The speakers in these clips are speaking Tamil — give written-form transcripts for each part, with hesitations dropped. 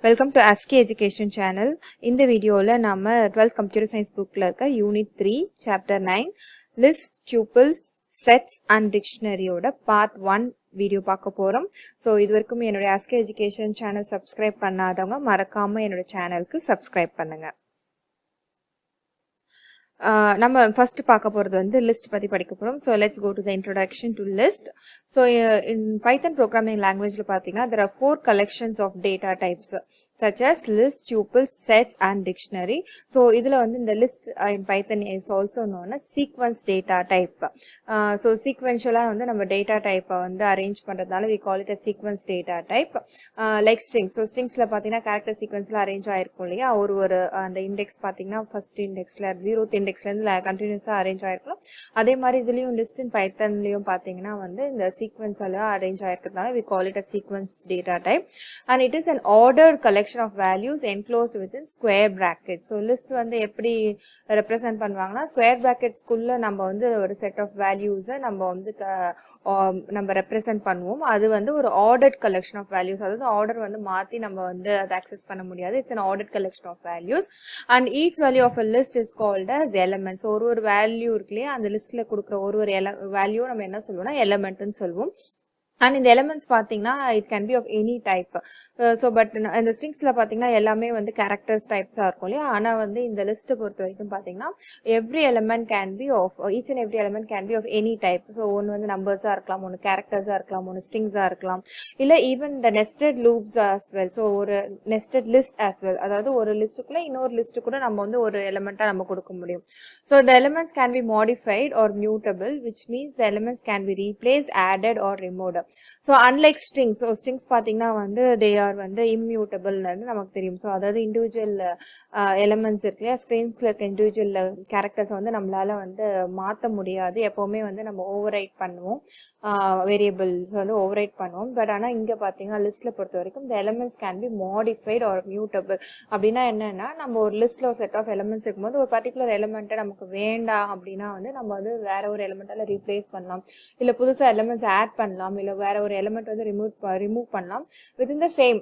Welcome to ASCII Education Channel. In the video, நம்ம 12th Computer Science bookல இருக்க Unit 3, Chapter 9, List, Tuples, Sets and Dictionary ஓட Part 1 வீடியோ பார்க்க போறோம். ஸோ இதுவரைக்கும் என்னுடைய ASCII Education Channel subscribe பண்ணாதவங்க மறக்காம என்னோட சேனலுக்கு subscribe பண்ணுங்க. நம்ம first பார்க்க போறது வந்து list பத்தி படிக்க போறோம். So let's go to the introduction to list. So in Python programming language ல பாத்தீங்கன்னா there are 4 collections of data types such as list, tuples, sets and dictionary. So இதுல வந்து இந்த list in Python is also known as sequence data type. So sequentially வந்து நம்ம data type வந்து arrange பண்றதால we call it a sequence data type. Like strings. So stringsல பாத்தீங்கன்னா character sequenceல arrange ஆயிருக்கும் இல்லையா, ஒரு அந்த index பாத்தீங்கன்னா first indexல 0th indexல இருந்து கண்டினியூஸா அரேஞ்ச் ஆயிருக்கும். அதே மாதிரி இதுலயும் லிஸ்ட் இன் பைத்தன்லயும் பாத்தீங்கன்னா வந்து இந்த சீக்வென்ஸ்ல arrange ஆயிருக்கிறதுனால we call it a sequence data type and it is an ordered collection of values enclosed within square brackets. So list வந்து எப்படி ரெப்ரசன்ட் பண்ணுவாங்கன்னா ஸ்கொயர் பிராக்கெட்ஸ்குள்ள நம்ம வந்து ஒரு செட் ஆஃப் வேல்யூஸை நம்ம வந்து நம்ம ரெப்ரசன்ட் பண்ணுவோம். அது வந்து ஒரு ஆர்டர்ட் கலெக்ஷன் ஆஃப் வேல்யூஸ், அதாவது ஆர்டர் வந்து மாத்தி நம்ம வந்து அதை அக்சஸ் பண்ண முடியாது. It's an ordered collection of values and each value of a list is called as elements. ஒரு வேல்யூ இருக்கு இல்லையா, அந்த லிஸ்ட்ல கொடுக்குற ஒரு வேல்யூ நம்ம என்ன சொல்லுவோம்னா எலமெண்ட்னு சொல்லுவோம். அண்ட் இந்த எலமெண்ட்ஸ் பார்த்தீங்கன்னா it can be of any type. So but இந்த ஸ்ட்ரிங்ஸில் பார்த்தீங்கன்னா எல்லாமே வந்து கேரக்டர்ஸ் டைப்ஸாக இருக்கும் இல்லையா, ஆனால் வந்து இந்த லிஸ்ட்டை பொறுத்த வரைக்கும் பார்த்தீங்கன்னா every element can be of each and every element can be of any type. So ஒன்று வந்து நம்பர்ஸாக இருக்கலாம், ஒன்று கேரக்டர்ஸாக இருக்கலாம், ஒன்று ஸ்ட்ரிங்ஸாக இருக்கலாம், இல்லை even the nested loops as well. So ஒரு நெஸ்டட் லிஸ்ட் ஆஸ் வெல், அதாவது ஒரு லிஸ்ட்டுக்குள்ளே இன்னொரு லிஸ்ட்டு கூட நம்ம வந்து ஒரு எலமெண்ட்டாக நம்ம கொடுக்க முடியும். So the elements can be modified or mutable, which means the elements can be replaced, added or removed. So unlike strings, so strings பார்த்தீங்கன்னா வந்து தே ஆர் வந்து இம்மியூட்டபிள்னு நமக்கு தெரியும். ஸோ அதாவது இண்டிவிஜுவல் எலமெண்ட்ஸ் இருக்கு இல்லையா, ஸ்ட்ரிங்ஸில் இருக்க இண்டிவிஜுவல் கேரக்டர்ஸை வந்து நம்மளால வந்து மாற்ற முடியாது. எப்போவுமே வந்து நம்ம ஓவர் ரைட் பண்ணுவோம், வேரியபிள்ஸ் வந்து ஓவர் ரைட் பண்ணுவோம். பட் ஆனால் இங்கே பார்த்தீங்கன்னா லிஸ்ட்டில் பொறுத்த வரைக்கும் the elements can be modified or mutable. அப்படின்னா என்னன்னா, நம்ம ஒரு லிஸ்ட்டில் ஒரு செட் ஆஃப் எலமெண்ட்ஸ் இருக்கும்போது ஒரு பர்டிகுலர் எலமெண்ட்டை நமக்கு வேண்டாம் அப்படின்னா வந்து நம்ம வந்து வேற ஒரு எலமெண்ட்டால் ரீப்ளேஸ் பண்ணலாம், இல்லை புதுசாக எலமெண்ட்ஸ் ஆட் பண்ணலாம், இல்லை வேற ஒரு எலமெண்ட் வந்து ரிமூவ் பண்ணலாம் வித்தின் த சேம்.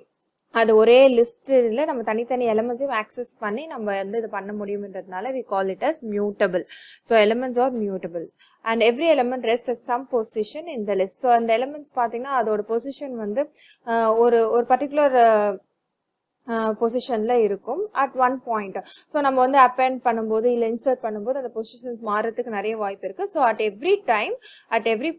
அது ஒரே லிஸ்ட்ல நம்ம தனித்தனி எலமெண்ட்ஸையும் ஆக்சஸ் பண்ணி நம்ம வந்து இது பண்ண முடியும்ன்றதுனால we call it as mutable. So elements are mutable and every element rests at some position in the list. So அந்த எலமெண்ட்ஸ் பார்த்தீங்கன்னா அதோட பொசிஷன் வந்து ஒரு பர்டிகுலர் பொசிஷன்ல இருக்கும் அட் ஒன் பாயிண்ட். ஸோ நம்ம வந்து அப்பெண்ட் பண்ணும்போது இல்லை இன்சர்ட் பண்ணும்போது அந்த பொசிஷன்ஸ் மாறதுக்கு நிறைய வாய்ப்பு இருக்கு. ஸோ அட் எவ்ரி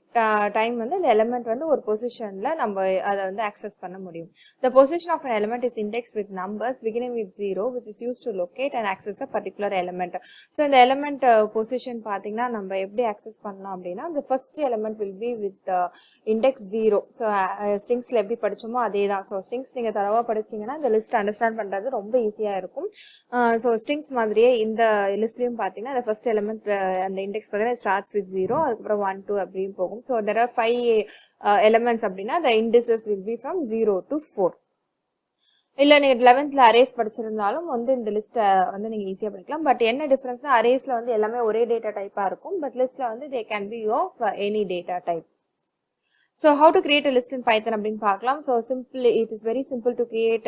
டைம் வந்து இந்த எலிமெண்ட் வந்து ஒரு பொசிஷன்ல நம்ம அதை வந்து ஆக்சஸ் பண்ண முடியும். The position of an element is indexed with numbers beginning with 0 which is used to locate and access a particular element. So இந்த எலிமெண்ட் பொசிஷன் பார்த்தீங்கன்னா நம்ம எப்படி ஆக்சஸ் பண்ணலாம் அப்படின்னா, the first element will be with index 0. So ஸ்ட்ரிங்ஸ்ல எப்படி படிச்சோமோ அதே தான். ஸோ ஸ்ட்ரிங்ஸ் நீங்க தரவா படிச்சீங்கன்னா இந்த லிஸ்ட் அண்டர்ஸ்டாண்ட் பண்றது ரொம்ப ஈஸியா இருக்கும். ஸோ ஸ்ட்ரிங்ஸ் மாதிரியே இந்த லிஸ்ட்லயும் பாத்தீங்கன்னா அந்த ஃபர்ஸ்ட் எலிமெண்ட் அந்த இண்டெக்ஸ் பார்த்தீங்கன்னா ஸ்டார்ட்ஸ் வித் 0, அதுக்கப்புறம் 1 2 அப்படின்னு போகும். ஸோ there are 5 elements அப்படின்னா the indices will be from 0 to 4. இல்ல நீங்க 11th அரேஸ் படிச்சிருந்தாலும் வந்து இந்த லிஸ்ட்டை வந்து நீங்க ஈஸியா படிக்கலாம். பட் என்ன டிஃபரன்ஸ்னா அரேஸ்ல வந்து எல்லாமே ஒரே டேட்டா டைப்பா இருக்கும், பட் லிஸ்ட்ல வந்து they can be of any data type. So how to create a list in Python அப்படின்னு பார்க்கலாம். So simply it is very simple to create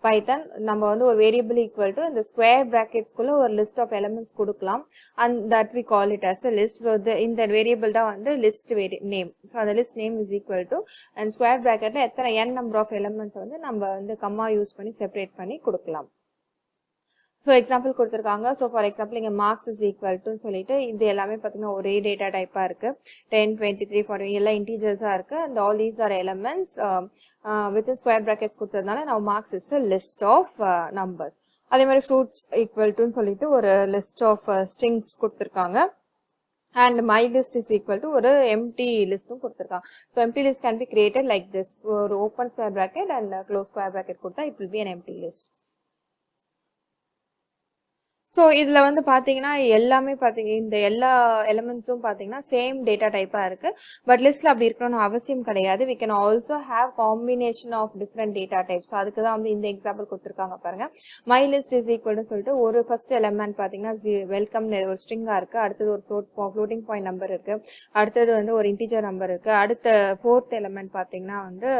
Python. நம்ம வந்து ஒரு variable equal to இந்த square brackets குள்ள ஒரு list of elements கொடுக்கலாம் and that we call it as a list. So இந்த variable தான் வந்து list name. So அந்த list name is equal to and square bracketல எத்தனை n number of elements வந்து நம்ம வந்து comma யூஸ் பண்ணி செப்பரேட் பண்ணி கொடுக்கலாம். ஸோ எக்ஸாம்பிள் கொடுத்துருக்காங்க. ஸோ ஃபார் எக்ஸாம்பிள் இங்கே மார்க்ஸ் இஸ் ஈக்குவல் டு சொல்லிட்டு இது எல்லாமே பார்த்தீங்கன்னா ஒரே டேட்டா டைப்பாக இருக்கு. 10 23 40 எல்லாம் இன்டீஜர்ஸாக இருக்கு and all these are elements with square brackets கொடுத்ததுனால நம்ம marks is a list of numbers. அதே மாதிரி ஃப்ரூட்ஸ் ஈக்குவல் டுன்னு சொல்லிட்டு ஒரு லிஸ்ட் ஆஃப் ஸ்ட்ரிங்ஸ் கொடுத்துருக்காங்க and my list is equal to ஒரு empty லிஸ்ட்டும் கொடுத்துருக்காங்க. So empty list can be created like this. ஒரு open square bracket and close square bracket கொடுத்தா it will be an empty list. So இதில் வந்து பார்த்தீங்கன்னா எல்லாமே இந்த எல்லா எலமெண்ட்ஸும் பார்த்தீங்கன்னா சேம் டேட்டா டைப்பாக இருக்குது. பட் லிஸ்ட்டில் அப்படி இருக்கணும்னு அவசியம் கிடையாது. We can also have combination of different data types. அதுக்கு தான் வந்து இந்த எக்ஸாம்பிள் கொடுத்துருக்காங்க பாருங்கள். மை லிஸ்ட் இஸ் ஈக்குவல்னு சொல்லிட்டு ஒரு ஃபர்ஸ்ட் எலமெண்ட் பார்த்தீங்கன்னா வெல்கம் ஒரு ஸ்ட்ரிங்காக இருக்குது. அடுத்தது ஒரு ஃப்ளோட்டிங் பாயிண்ட் நம்பர் இருக்குது. அடுத்தது வந்து ஒரு இன்டிஜர் நம்பர் இருக்குது. அடுத்த ஃபோர்த் எலமெண்ட் பார்த்தீங்கன்னா வந்து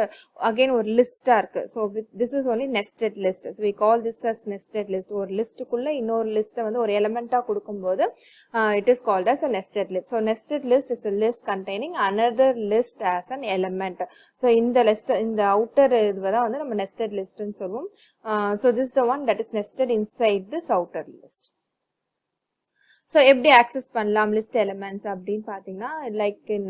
அகெயின் ஒரு லிஸ்ட்டாக இருக்குது. So this is only nested list. So we call this as nested list. ஒரு லிஸ்ட்டுக்குள்ளே இன்னொரு லிஸ்ட்டை வந்து ஒரு எலிமெண்ட்டாக கொடுக்கும்போது it is called as a nested list. So nested list is a list containing another list as an element. So இந்த list இந்த outer இதுதான் வந்து நம்ம nested listன்னு சொல்லுவோம். So this is the one that is nested inside this outer list. So எப்படி access பண்ணலாம் list elements அப்படின்னு பார்த்தீங்கன்னா like in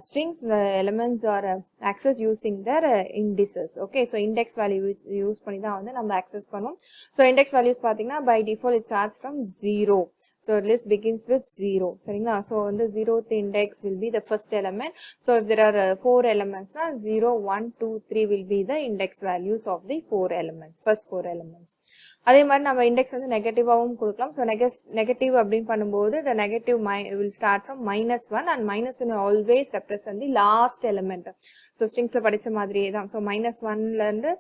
strings, the elements are accessed using their indices. Okay, so index value use பண்ணி தான் வந்து நம்ம access பண்ணுவோம். So index values பார்த்தீங்கன்னா by default it starts from 0. So list begins with 0. சரிங்களா? So வந்து 0th index will be the first element. So if there are 4 elements, 0, 1, 2, 3 will be the index values of the 4 elements, first 4 elements. அதே மாதிரி நம்ம இண்டெக்ஸ் வந்து நெகட்டிவாகவும் கொடுக்கலாம். ஸோ நெகட்டிவ் அப்படின்னு பண்ணும்போது the negative will start from -1 and -1 always represent the last element. So ஸ்ட்ரிங்ஸில் படித்த மாதிரியே தான். ஸோ -1லேருந்து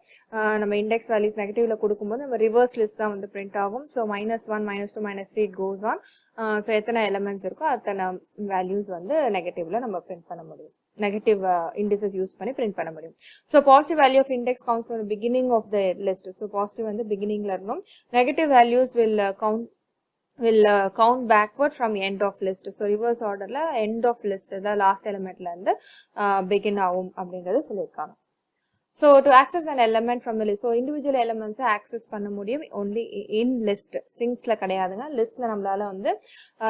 நம்ம இண்டெக்ஸ் வேல்யூஸ் நெகட்டிவ்ல கொடுக்கும்போது நம்ம ரிவர்ஸ் லிஸ்ட் தான் வந்து பிரிண்ட் ஆகும். So -1, -2, -3 it goes on. So எத்தனை எலமெண்ட்ஸ் இருக்கோ அத்தனை வேல்யூஸ் வந்து நெகட்டிவ்ல நம்ம பிரிண்ட் பண்ண முடியும். negative indices use பண்ணி print பண்ண முடியும். So positive value of index comes from the beginning of the list. So positive வந்து beginningல இருக்கும். Negative values will count backward from end of list. So reverse orderல end of list the last elementல இருந்து begin ஆகும் அப்படிங்கறது சொல்லிருக்காங்க. So to access an element from the list, so individual elements access பண்ண முடியும் only in list. Stringsல கிடையாதுங்க. Listல நம்மளால வந்து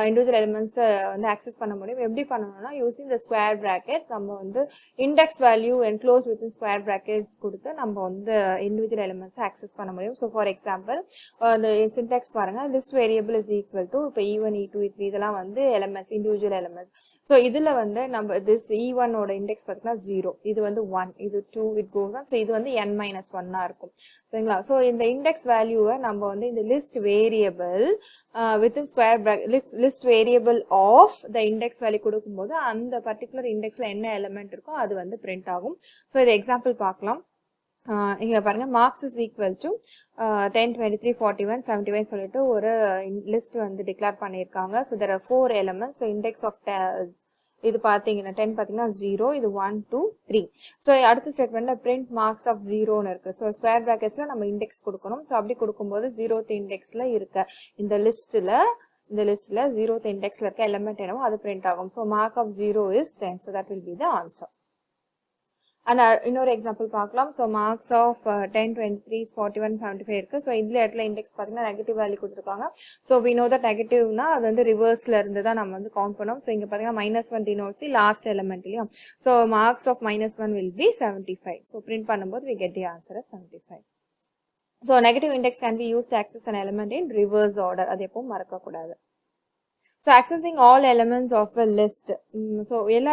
individual elements வந்து access பண்ண முடியும். எப்படி பண்ணணும்னா using the square brackets நம்ம வந்து index value enclosed within square brackets கொடுத்து நம்ம வந்து individual elements access பண்ண முடியும். So for example, the syntax பாருங்க, list variable is equal to இப்போ E1, E2, E3 இதெல்லாம் வந்து elements, individual elements. So இதுல வந்து நம்ம this E1 ஓட index பார்த்தீங்கன்னா 0, இது வந்து 1, இது 2, it goes on. So இது வந்து n-1 இருக்கும். சரிங்களா? So இந்த index வேல்யூவை நம்ம வந்து இந்த list variable within square bracket list variable of the index value கொடுக்கும்போது அந்த particular indexல என்ன element இருக்கோ அது வந்து print ஆகும். So இது example பார்க்கலாம். இங்க பாருங்க marks is equal to 10, 23, 41, 75 சொல்லிட்டு ஒரு list வந்து declare பண்ணிருக்காங்க. So there are 4 elements. So index of இது பாத்தீங்கன்னா 10 பாத்தீங்கன்னா 0, இது 1, 2, 3. So அடுத்த ஸ்டேட்மெண்ட்ல print marks of 0 ன்னு இருக்கு. So square bracketsல நம்ம index கொடுக்கணும். So அப்படி கொடுக்கும்போது 0th indexல இருக்க இந்த லிஸ்ட்ல 0th indexல இருக்க element என்னவோ அது print ஆகும். So mark of 0 is 10. So that will be the answer. And இன்னொரு எக்ஸாம்பிள் பார்க்கலாம். ஸோ மார்க்ஸ் ஆஃப் 10, 23, 41, 75 இருக்கு. ஸோ இந்த இடத்துல இண்டெக்ஸ் பார்த்தீங்கன்னா நெகட்டிவ் வேல்யூ கொடுத்துருக்காங்க. ஸோ வி நோ தட் நெகட்டிவ்னா அது வந்து ரிவர்ஸ்ல இருந்து தான் நம்ம வந்து கவுண்ட் பண்ணோம். ஸோ இங்கே பார்த்தீங்கன்னா -1 denotes the லாஸ்ட் எலிமெண்ட் இல்லையா? So marks of -1 will be 75. So print பண்ணும்போது we get the answer as 75. So negative index can be used to access an element in reverse order. அது எப்பவும் மறக்கக்கூடாது. So accessing all elements of a list. So எல்லா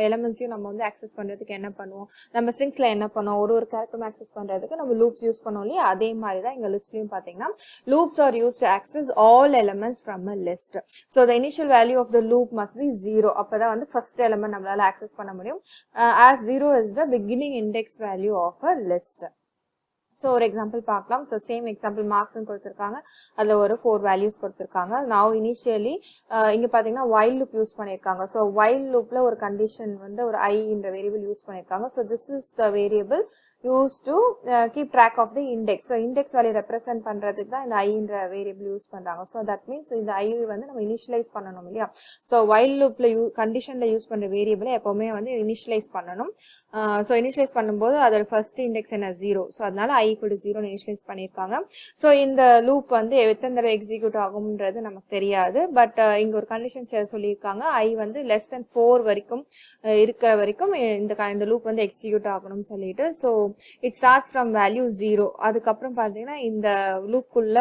எலிமெண்ட்ஸையும் நம்ம வந்து access பண்றதுக்கு என்ன பண்ணுவோம்? நம்ம ஸ்ட்ரிங்ஸ்ல என்ன பண்ணுவோம்? ஒரு கேரக்டர் access பண்றதுக்கு நம்ம loops யூஸ் பண்ணோம் இல்லையா? அதே மாதிரி தான் இங்க லிஸ்ட்லயும் பாத்தீங்கன்னா loops are used to access all elements from a list. So the initial value of the loop must be 0. அப்பதான் வந்து first element நம்மளால access பண்ண முடியும். As 0 is the beginning index value of a list. So ஒரு எக்ஸாம்பிள் பார்க்கலாம். ஸோ சேம் எக்ஸாம்பிள் மார்க்ஸ் கொடுத்துருக்காங்க. அதில் ஒரு 4 வேல்யூஸ் கொடுத்துருக்காங்க. நான் இனிஷியலி இங்கே பார்த்தீங்கன்னா while loop யூஸ் பண்ணியிருக்காங்க. ஸோ while loopல ஒரு கண்டிஷன் வந்து ஒரு I என்ற வேரியபிள் யூஸ் பண்ணியிருக்காங்க. So this is the variable used to keep track of the index. So index value represent பண்றதுக்கு தான் இந்த I என்ற வேரியபிள் யூஸ் பண்றாங்க. So that means இந்த I வந்து நம்ம இனிஷியலைஸ் பண்ணணும் இல்லையா? So while loopல கண்டிஷன்ல யூஸ் பண்ற வேரியபிளை எப்பவுமே வந்து இனிஷியலைஸ் பண்ணணும். ஸோ இனிஷியலைஸ் பண்ணும்போது அதோட ஃபர்ஸ்ட் இண்டெக்ஸ் என்ன 0. ஸோ அதனால I equal to 0 இனிஷியலைஸ் பண்ணியிருக்காங்க. ஸோ இந்த லூப் வந்து எத்தனை தடவை எக்ஸிக்யூட் ஆகும்ன்றது நமக்கு தெரியாது. பட் இங்க ஒரு கண்டிஷன் சொல்லியிருக்காங்க. I வந்து லெஸ் தென் 4 வரைக்கும் இருக்கிற வரைக்கும் இந்த லூப் வந்து எக்ஸிக்யூட் ஆகணும்னு சொல்லிட்டு. So it starts from value 0. அதுக்கப்புறம் பார்த்தீங்கன்னா இந்த லூப்புக்குள்ள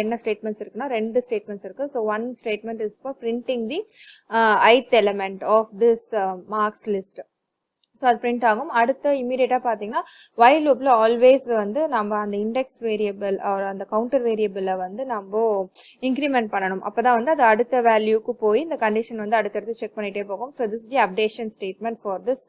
என்ன ஸ்டேட்மெண்ட்ஸ் இருக்குன்னா 2 ஸ்டேட்மெண்ட்ஸ் இருக்கு. So one statement is for printing the ith element of this marks list. So அது பிரிண்ட் ஆகும். அடுத்து இமீடியட்டாக பார்த்தீங்கன்னா வைல் லூப்பில் ஆல்வேஸ் வந்து நம்ம அந்த இண்டெக்ஸ் வேரியபிள் அந்த கவுண்டர் வேரியபிளை வந்து நம்ம இன்க்ரிமெண்ட் பண்ணணும். அப்போ தான் வந்து அது அடுத்த வேல்யூக்கு போய் இந்த கண்டிஷன் வந்து அடுத்தடுத்து செக் பண்ணிகிட்டே போகும். So this the updation statement for this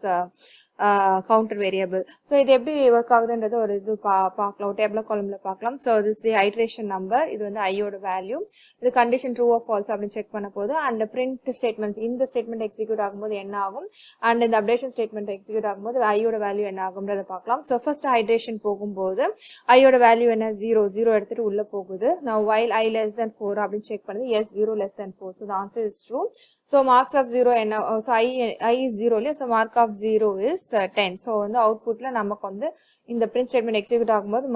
counter variable. So இது எப்படி ஒர்க் ஆகுதுன்றது ஒரு இது பார்க்கலாம், டேபிள் காலம்ல பார்க்கலாம். So this the iteration number, இது வந்து ஐயோட வேல்யூ, இது கண்டிஷன் ட்ரூ ஆஃப் ஃபால்ஸ் அப்படின்னு செக் பண்ண போது அண்ட் பிரிண்ட் ஸ்டேட்மெண்ட்ஸ், இந்த ஸ்டேட்மெண்ட் எக்ஸிக்யூட் ஆகும்போது என்ன ஆகும் அண்ட் இந்த அப்டேஷன் ஸ்டேட்மெண்ட் எக்ஸிக்யூட் ஆகும்போது ஐயோட வேல்யூ என்ன ஆகும்ன்றதை பார்க்கலாம். ஸோ ஃபர்ஸ்ட் ஹைட்ரேஷன் போகும்போது ஐயோட வேல்யூ என்ன 0 எடுத்துட்டு உள்ள போகுது. நான் while I less than 4 அப்படின்னு செக் பண்ணுது. yes 0 less than 4. So the answer is true. So marks of 0 என்ன, so I is 0 இல்லையா, so mark of 0 is 10. so வந்து அவுட்புட்ல நமக்கு வந்து இந்த print statement எக்ஸிக்யூட் ஆகும்போது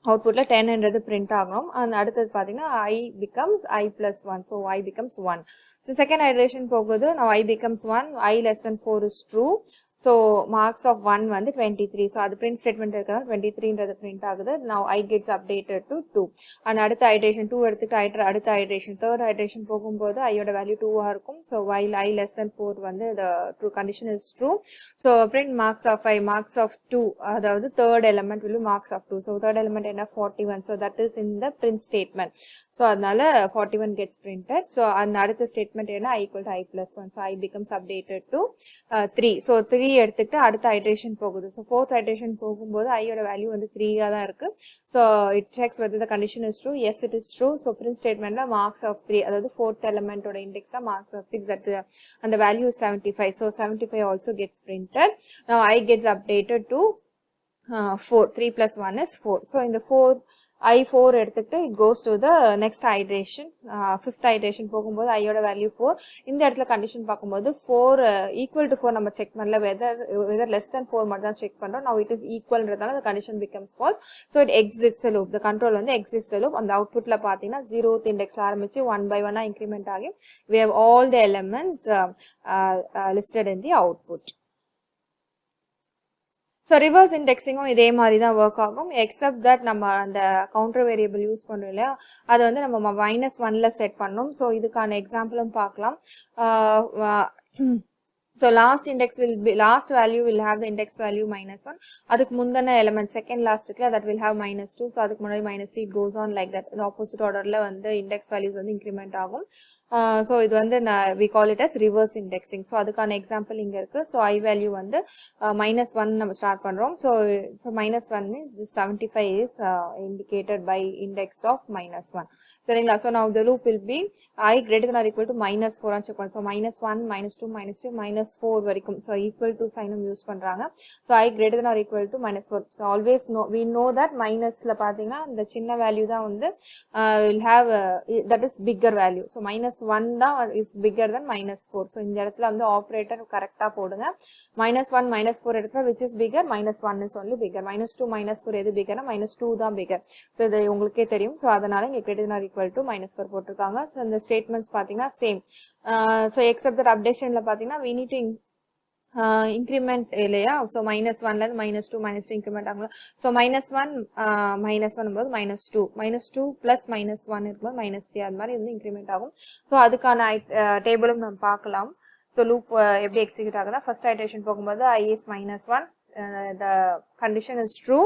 அவுட்புட்ல 10ன்றது பிரிண்ட் ஆகணும். அந்த அடுத்தது பார்த்தீங்கன்னா I becomes I plus 1. so I becomes 1. so second iteration போகுது. now I becomes 1, I less than 4 is true. so marks of 1 வந்து 23. so அது print statement இருக்கிறதால 23ன்றது பிரிண்ட் ஆகுது. now I gets updated to 2. and அடுத்த iteration 2 எடுத்துட்டு அடுத்த iteration third iteration போகும்போது ஐயோட வேல்யூ 2 இருக்கும். so while I less than 4 வந்து the true condition is true. so print marks of 5, marks of 2, அதாவது third element will be marks of 2. so third element என்ன 41. so that is in the print statement. so அதனால 41 gets printed. so அந்த அடுத்த statement என்ன I equal to I plus 1. so I becomes updated to 3. so 3 எடுத்துட்டு அடுத்த ஐட்ரேஷன் போகுது. ஸோ ஃபோர்த் ஐட்ரேஷன் போகும்போது ஐயோட வேல்யூ வந்து 3 தான் இருக்கு. So it sex whether the condition is true. yes it is true. So print statementல marks of 3, அதாவது ஃபோர்த் எலிமெண்டோட இண்டெக்ஸ் தான் marks of 3, that அந்த value 75. so 75 also gets printed. now I gets updated to 4. 3 plus 1 is 4. so இந்த 4 I4 எடுத்துட்டு it goes to the next iteration. fifth iteration போகும்போது ஐயோட வேல்யூ 4. இந்த இடத்துல கண்டிஷன் பார்க்கும்போது 4 equal to 4 நம்ம செக் பண்ணல, whether less than 4 மட்டும் தான் செக் பண்றோம். now it is equalன்றதால the condition becomes false. so it exits a loop. the control வந்து exits a loop. அந்த அவுட்புட்ல பாத்தீங்கன்னா 0th இண்டெக்ஸ்ல ஆரம்பிச்சு 1 by 1 இன்க்ரிமெண்ட் ஆகி we have all the elements listed in the output. So reverse இண்டெக்ஸிங்கும் இதே மாதிரி தான் ஒர்க் ஆகும். எக்ஸப்ட் தட் நம்ம அந்த கவுண்டர் வேரியபிள் யூஸ் பண்ணுறோம் இல்லையா, அதை வந்து நம்ம -1ல செட் பண்ணோம். ஸோ இதுக்கான எக்ஸாம்பிளும் பார்க்கலாம். So last value will have the index value -1. அதுக்கு முந்தின element second last that will have -2. so அதுக்கு முன்னாடி -3 it goes on like that. in opposite orderல வந்து index values வந்து increment ஆகும். so இது வந்து we call it as reverse indexing. so அதுக்கான example இங்க இருக்கு. so I value வந்து -1 நம்ம start பண்றோம். so -1 means this 75 is indicated by index of -1. சரிங்களா. so now the loop will be I greater than or equal to -4 check பண்ணும். so -1 -2 -3 -4 வரைக்கும். so equal to சைனும் யூஸ் பண்றாங்க. so I greater than or equal to -4. so always we know that minusல பாத்தீங்கன்னா இந்த சின்ன வேல்யூ தான் வந்து will have that is bigger value. so -1 தான் is bigger than -4. so இந்த இடத்துல வந்து ஆபரேட்டர் கரெக்டா போடுங்க. -1 -4 எடுத்தா which is bigger, -1 is only bigger. -2 -4 எது biggerனா -2 தான் bigger. so இது உங்களுக்கே தெரியும். so அதனால இங்க greater than or equal to -4 போட்டிருக்காங்க. so இந்த ஸ்டேட்மெண்ட்ஸ் பாத்தீங்கன்னா சேம். so except that updationல பாத்தீங்கன்னா we need to increment இல்லையா. so -1ல இருந்து -2 -3 increment ஆகும். so -1 போது -2 plus -1 இருக்கும்போது -3 அது மாதிரி வந்து increment ஆகும். so அதுக்கான டேபிளும் நம்ம பார்க்கலாம். so loop எப்படி எக்ஸிக்யூட் ஆகுதா, ஃபர்ஸ்ட் ஐட்ரேஷன் போகும்போது I is -1, the condition is true.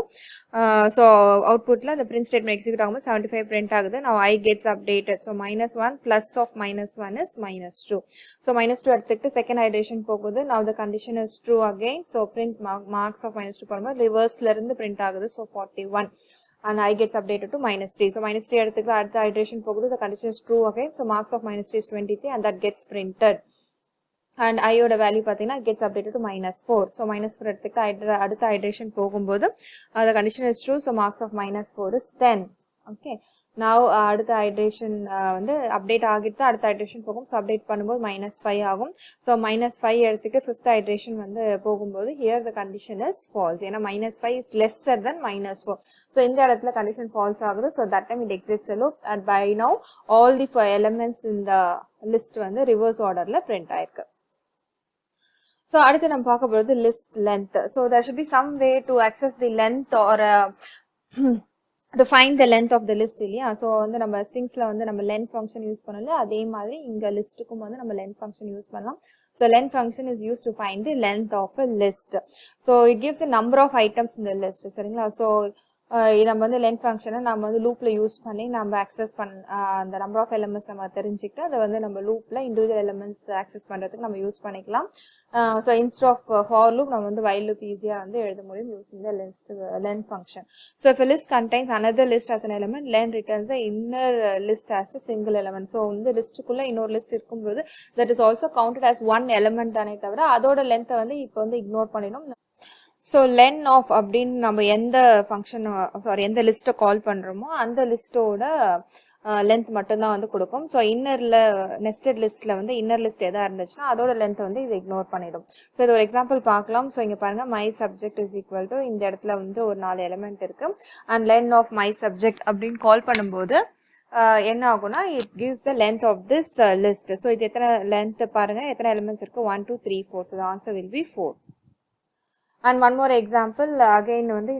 so outputல the print statement execute ஆகும்போது 75 print ஆகுது. now I gets updated. so -1 plus of -1 is -2. so -2 எடுத்துக்கிட்டு second iteration போகுது. now the condition is true again. so print marks of -2 போகும்போது reverseல இருந்து print ஆகுது. so 41 and I gets updated to -3. so -3 எடுத்துக்கிட்டு அடுத்த iteration போகுது. the condition is true again. so marks of -3 is 23 and that gets printed. and I ஓட வேல்யூ பாத்தீங்கன்னா gets updated to -4. so -4 எடுத்துக்கிட்டு அடுத்த iteration போகும்போது the condition is true. so marks of -4 is 10. okay. now அடுத்த iteration வந்து update ஆகிட்டு அடுத்த iteration போகும். so update பண்ணும்போது -5 ஆகும். so -5 எடுத்துக்கிட்டு fifth iteration வந்து போகும்போது here the condition is false. ஏன்னா -5 is lesser than -4. so இந்த இடத்துல condition false ஆகுது. so that time it exits a loop and by now all the elements in the list வந்து reverse orderல print ஆயிருக்கு. So அடுத்து நம்ம பார்க்க போறது list length. so there should be some way to access the length or to find the length of the list இல்லையா. so வந்து நம்ம stringsல வந்து நம்ம length function யூஸ் பண்ணல, அதே மாதிரி இங்க லிஸ்ட்டுக்கும் வந்து நம்ம length function யூஸ் பண்ணலாம். So len function is used to find the length of a list. So it gives the number of items in the list. சரிங்களா? So நம்ம வந்து லென்த் ஃபங்க்ஷனை நம்ம வந்து லூப்ல யூஸ் பண்ணி நம்ம ஆக்சஸ் அந்த நம்பர் ஆஃப் எலிமெண்ட்ஸ் நம்ம தெரிஞ்சுக்கிட்டு அதை வந்து நம்ம லூப்ல இண்டிவிஜுவல் எலிமெண்ட்ஸ் ஆக்சஸ் பண்றதுக்கு நம்ம யூஸ் பண்ணிக்கலாம். So instead of for loop நம்ம வந்து வைல் லூப் ஈஸியா வந்து எழுத முடியும் using the length function. So if a list contains another list as an element, len returns the inner list as a single element. So வந்து லிஸ்ட்டுக்குள்ள இன்னொரு லிஸ்ட் இருக்கும்போது that is also counted as one element தானே தவிர அதோட லென்த்தை வந்து இப்போ வந்து இக்னோர் பண்ணிடும். ஸோ லென் ஆஃப் அப்படின்னு நம்ம எந்த ஃபங்க்ஷன் எந்த லிஸ்ட்டை கால் பண்ணுறோமோ அந்த லிஸ்ட்டோட லென்த் மட்டும்தான் வந்து கொடுக்கும். ஸோ இன்னரில் நெஸ்டட் லிஸ்ட்டில் வந்து இன்னர் லிஸ்ட் எதாக இருந்துச்சுன்னா அதோட லென்த் வந்து இது இக்னோர் பண்ணிடும். ஸோ இது ஒரு எக்ஸாம்பிள் பார்க்கலாம். ஸோ இங்கே பாருங்கள் my subject is equal to இந்த இடத்துல வந்து ஒரு 4 எலிமெண்ட் இருக்குது and len of my subject அப்படின்னு கால் பண்ணும்போது என்ன ஆகும்னா it gives the length of this list. So இது எத்தனை லென்த் பாருங்கள் எத்தனை எலிமெண்ட்ஸ் இருக்குது 1 2 3 4. So the answer will be 4. And one more example again வந்து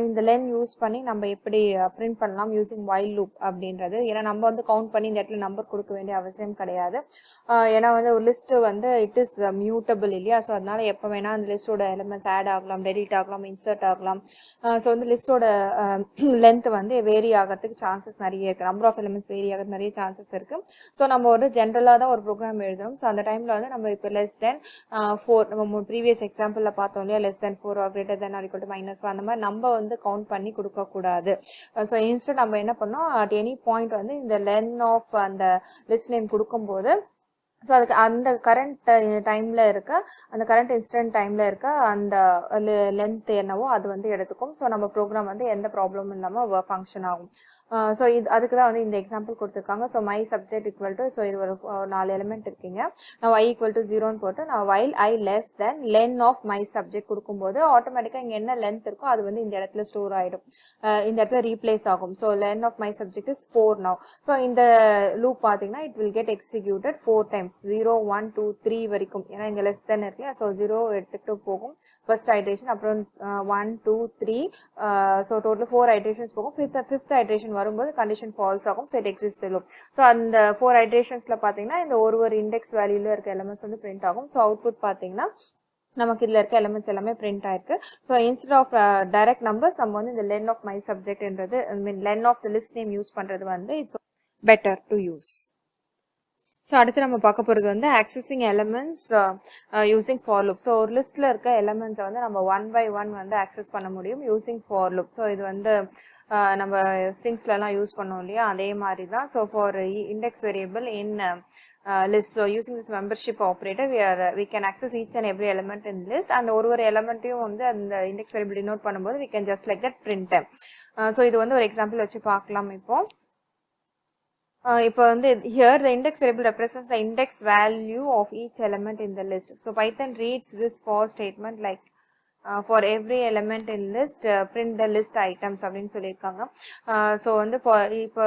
இந்த len யூஸ் பண்ணி நம்ம எப்படி பிரிண்ட் பண்ணலாம் யூசிங் while loop அப்படின்றது. ஏன்னா நம்ம வந்து கவுண்ட் பண்ணி இந்த இடத்துல நம்பர் கொடுக்க வேண்டிய அவசியம் கிடையாது. ஏன்னா வந்து ஒரு லிஸ்ட் வந்து இட் இஸ் மியூட்டபிள் இல்லையா? ஸோ அதனால எப்போ வேணா அந்த லிஸ்டோட எலிமெண்ட்ஸ் ஆட் ஆகலாம், டெலிட் ஆகலாம், இன்சர்ட் ஆகலாம். ஸோ வந்து லிஸ்டோட லென்த் வந்து வேரி ஆகிறதுக்கு சான்சஸ் நிறைய இருக்கு. நம்பர் ஆஃப் எலிமெண்ட்ஸ் வேரி ஆகிறது நிறைய சான்சஸ் இருக்கு. ஸோ நம்ம ஒரு ஜென்ரலாக தான் ஒரு ப்ரோக்ராம் எழுதுறோம். ஸோ அந்த டைம்ல வந்து நம்ம இப்போ லெஸ் தென் 4 நம்ம ப்ரீவியஸ் எக்ஸாம்பிள்ல பார்த்தோம் இல்லையா, less than 4 or greater than or equal to -4 அந்த மாதிரி நம்ம வந்து கவுண்ட் பண்ணி கொடுக்க கூடாது. ஸோ இன்ஸ்டெட் நம்ம என்ன பண்ணோம் at any point வந்து இந்த லென் ஆஃப் அந்த லிஸ்ட் நேம் கொடுக்கும்போது ஸோ அதுக்கு அந்த கரண்ட் டைம்ல இருக்க அந்த கரண்ட் இன்ஸ்டன்ட் டைம்ல இருக்க அந்த லென்த் என்னவோ அது வந்து எடுத்துக்கும். ஸோ நம்ம ப்ரோக்ராம் வந்து எந்த ப்ராப்ளமும் இல்லாமல் ஃபங்க்ஷன் ஆகும். ஸோ இது அதுக்கு தான் வந்து இந்த எக்ஸாம்பிள் கொடுத்துருக்காங்க. So my subject equal to so இது ஒரு 4 எலிமெண்ட் இருக்கீங்க. நான் y ஈக்குவல் டு 0ன்னு போட்டு நான் while i less than len of my subject கொடுக்கும்போது ஆட்டோமேட்டிக்காக இங்கே என்ன லென்த் இருக்கோ அது வந்து இந்த இடத்துல ஸ்டோர் ஆகிடும், இந்த இடத்துல ரீப்ளேஸ் ஆகும். So len of my subject is 4 now. So இந்த லூப் பார்த்தீங்கன்னா it will get executed 4 times 0 1 2 3 வரைக்கும். ஏன்னா இங்கே லெஸ் தென் இருக்கு. ஸோ 0 எடுத்துக்கிட்டு போகும் ஃபர்ஸ்ட் ஐட்ரேஷன், அப்புறம் 1 2 3 ஸோ டோட்டல் 4 ஐட்ரேஷன்ஸ் போகும். ஃபிஃப்த் ஐட்ரேஷன் வரும்போது கண்டிஷன் ஃபால்ஸ் ஆகும். So it exist loop. So அந்த 4 ஐட்ரேஷன்ஸ்ல பார்த்தீங்கன்னா இந்த ஒரு இண்டெக்ஸ் வேல்யூல இருக்க எலிமெண்ட்ஸ் வந்து பிரிண்ட் ஆகும். ஸோ அவுட்புட் பார்த்தீங்கன்னா நமக்கு இதில் இருக்க எலிமெண்ட்ஸ் எல்லாமே பிரிண்ட் ஆயிருக்கு. So instead of direct numbers நம்ம வந்து இந்த லென் ஆஃப் மை சப்ஜெக்ட்ன்றது len of the list name use பண்றது வந்து it's better to use. So அடுத்து நம்ம பார்க்க போகிறது வந்து accessing elements using for loop. So ஒரு லிஸ்ட்டில் இருக்க எலிமெண்ட்ஸை வந்து நம்ம 1 by 1 வந்து ஆக்சஸ் பண்ண முடியும் யூசிங் ஃபார் லூப். ஸோ இது வந்து நம்ம ஸ்ட்ரிங்ஸ்லாம் யூஸ் பண்ணோம் இல்லையா, அதே மாதிரி தான். So for index variable in list. So using this membership operator we can access each and every element in list and ஒரு எலிமெண்ட்டையும் வந்து அந்த இண்டெக்ஸ் வேரியபிள் டினோட் பண்ணும்போது we can just like that print them. So இது வந்து ஒரு எக்ஸாம்பிள் வச்சு பார்க்கலாம். இப்போ வந்து here the index variable represents the index value of each element in the list. So Python reads this for statement like for every element in list print the list items அப்படின்னு சொல்லியிருக்காங்க. ஸோ வந்து இப்போ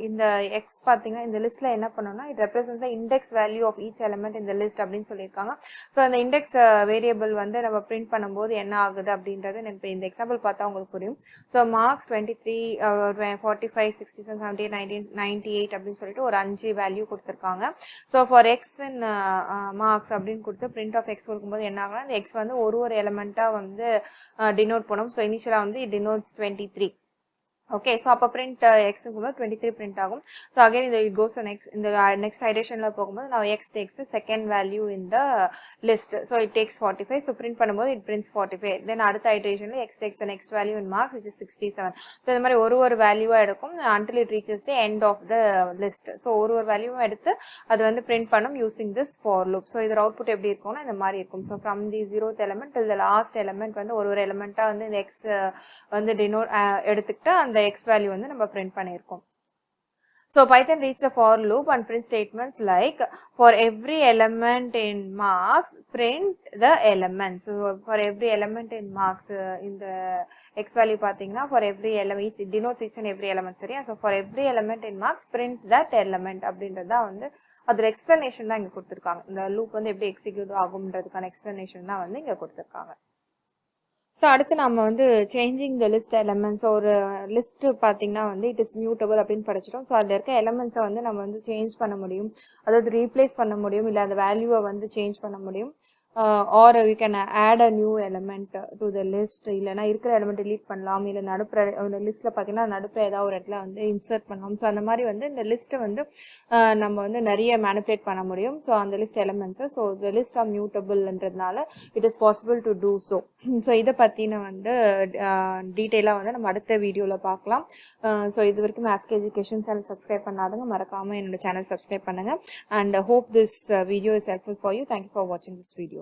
இந்த எக்ஸ் பார்த்தீங்கன்னா இந்த லிஸ்ட்ல என்ன பண்ணோம்னா it represents the index value of each element இந்த லிஸ்ட் அப்படின்னு சொல்லியிருக்காங்க. ஸோ அந்த இண்டெக்ஸ் வேரியபிள் வந்து நம்ம பிரிண்ட் பண்ணும்போது என்ன ஆகுது அப்படின்றது இப்போ இந்த எக்ஸாம்பிள் பார்த்தா உங்களுக்கு புரியும். ஸோ மார்க்ஸ் 23 45 67 78 19 98 அப்படின்னு சொல்லிட்டு ஒரு 5 வேல்யூ கொடுத்துருக்காங்க. So for X in marks அப்படின்னு கொடுத்து பிரிண்ட் ஆஃப் எக்ஸ் கொடுக்கும்போது என்ன ஆகுனா இந்த எக்ஸ் வந்து ஒரு எலிமெண்ட் வந்து டினோட் பண்ணும். ஸோ இனிஷியலா வந்து இட் டினோட்ஸ் 23. ஓகே, ஸோ அப்போ பிரிண்ட் எக்ஸுக்கு 23 பிரிண்ட் ஆகும். ஸோ அகைன் இந்த இட் கோஸ் இந்த நெக்ஸ்ட் ஐடேஷனில் போகும்போது நான் எக்ஸ் டேக்ஸ் செகண்ட் வேல்யூ இந்த list. So it takes 45. So print பண்ணும்போது இட் பிரிண்ட்ஸ் 45. தென் அடுத்த ஐடேஷனில் x takes next value in marks which is 67. So இந்த மாதிரி ஒரு வேல்யூவாக எடுக்கும் until it reaches the end of the list. So ஒரு வேல்யூவும் எடுத்து அது வந்து பிரிண்ட் பண்ணும் using this for loop. So இதோட அவுட்புட் எப்படி இருக்கும்னா இந்த மாதிரி இருக்கும். So from the 0th element till the last element வந்து ஒரு எலிமெண்ட்டாக வந்து இந்த எக்ஸ் வந்து டினோட் எடுத்துக்கிட்டு அந்த x value வந்து நம்ம print பண்ணியிருக்கோம். So Python reads the for loop and print statements like for every element in marks print the elements. So for every element in marks in the x value பாத்தீங்கன்னா for every element it denotes each and every element சரியா. So for every element in marks print that element அப்படின்றதா வந்து அதோட எக்ஸ்பிளனேஷன் தான் இங்க கொடுத்துருக்காங்க. இந்த லூப் வந்து எப்படி எக்ஸிக்யூட் ஆகும்ன்றதுக்கான எக்ஸ்பிளனேஷன் தான் வந்து இங்க கொடுத்துருக்காங்க. ஸோ அடுத்து நம்ம வந்து சேஞ்சிங் த லிஸ்ட் எலமெண்ட்ஸ் ஒரு லிஸ்ட் பார்த்தீங்கன்னா வந்து இட் இஸ் மியூட்டபிள் அப்படின்னு படிச்சிட்டோம். ஸோ அதில் இருக்க எலமெண்ட்ஸை வந்து நம்ம வந்து சேஞ்ச் பண்ண முடியும், அதாவது ரீப்ளேஸ் பண்ண முடியும், இல்லை அந்த வேல்யூவை வந்து சேஞ்ச் பண்ண முடியும். Or you can add a new element to the list. இல்லைனா இருக்கிற எலமெண்ட் டிலீட் பண்ணலாம், இல்லை நடுப்புற லிஸ்ட்டில் பார்த்தீங்கன்னா நடுப்புற ஏதாவது ஒரு இடத்துல வந்து இன்சர்ட் பண்ணலாம். ஸோ அந்த மாதிரி வந்து இந்த லிஸ்ட்டை வந்து நம்ம வந்து நிறைய மேனிபுலேட் பண்ண முடியும். ஸோ அந்த லிஸ்ட் எலமெண்ட்ஸை ஸோ த லிஸ்ட் ஆர் மியூட்டபிள்ன்றதுனால it is possible to do so. So இதை பற்றின வந்து டீட்டெயிலாக வந்து நம்ம அடுத்த வீடியோவில் பார்க்கலாம். ஸோ இது வரைக்கும் ஆஸ்க் எஜுகேஷன் சேனல் சப்ஸ்கிரைப் பண்ணாதவங்க மறக்காமல் என்னோட சேனல் சப்ஸ்கிரைப் பண்ணுங்கள். And hope this video is helpful for you. Thank you for வாட்சிங் திஸ் வீடியோ.